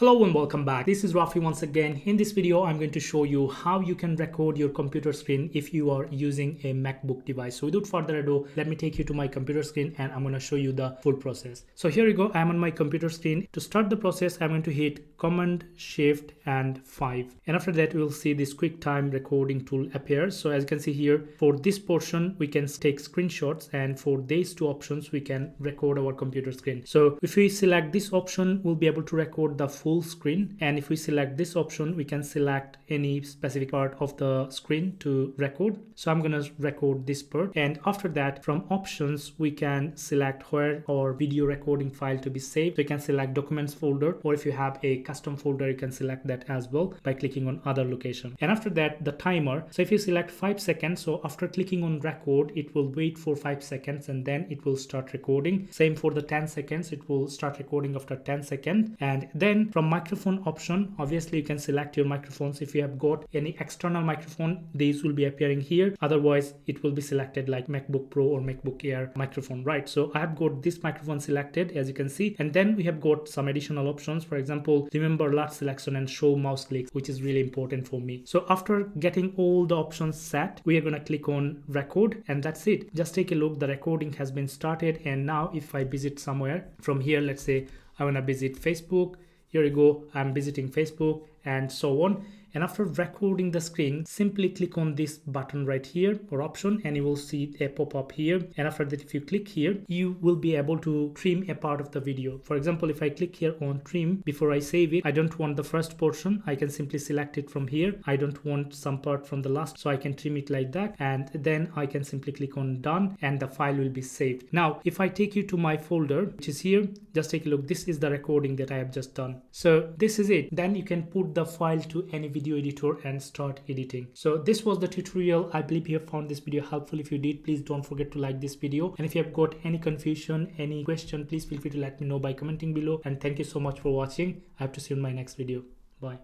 Hello and welcome back. This is Rafy once again. In this video, I'm going to show you how you can record your computer screen if you are using a MacBook device. So without further ado, let me take you to my computer screen and I'm going to show you the full process. So here you go. I'm on my computer screen. To start the process, I'm going to hit Command Shift and 5. And after that, we'll see this quick time recording tool appear. So as you can see here, for this portion, we can take screenshots, and for these two options, we can record our computer screen. So if we select this option, we'll be able to record the full screen, and if we select this option, we can select any specific part of the screen to record. So I'm gonna record this part, and after that, from options, we can select where our video recording file to be saved. So you can select documents folder, or if you have a custom folder, you can select that as well by clicking on other location. And after that, the timer. So if you select 5 seconds, so after clicking on record, it will wait for 5 seconds and then it will start recording. Same for the 10 seconds, it will start recording after 10 seconds. And then from microphone option, obviously you can select your microphones. If you have got any external microphone, these will be appearing here. Otherwise, it will be selected like MacBook Pro or MacBook Air microphone, right? So I have got this microphone selected, as you can see. And then we have got some additional options. For example, remember large selection and show mouse clicks, which is really important for me. So after getting all the options set, we are going to click on record, and that's it. Just take a look. The recording has been started. And now if I visit somewhere from here, let's say I want to visit Facebook. Here you go, I'm visiting Facebook and so on. And after recording the screen, simply click on this button right here or option, and you will see a pop-up here. And after that, if you click here, you will be able to trim a part of the video. For example, if I click here on trim, before I save it, I don't want the first portion. I can simply select it from here. I don't want some part from the last, so I can trim it like that. And then I can simply click on done and the file will be saved. Now, if I take you to my folder, which is here, just take a look. This is the recording that I have just done. So this is it. Then you can put the file to any video editor and start editing. So this was the tutorial. I believe you have found this video helpful. If you did, please don't forget to like this video. And if you have got any confusion, any question, please feel free to let me know by commenting below. And thank you so much for watching. I have to see you in my next video. Bye.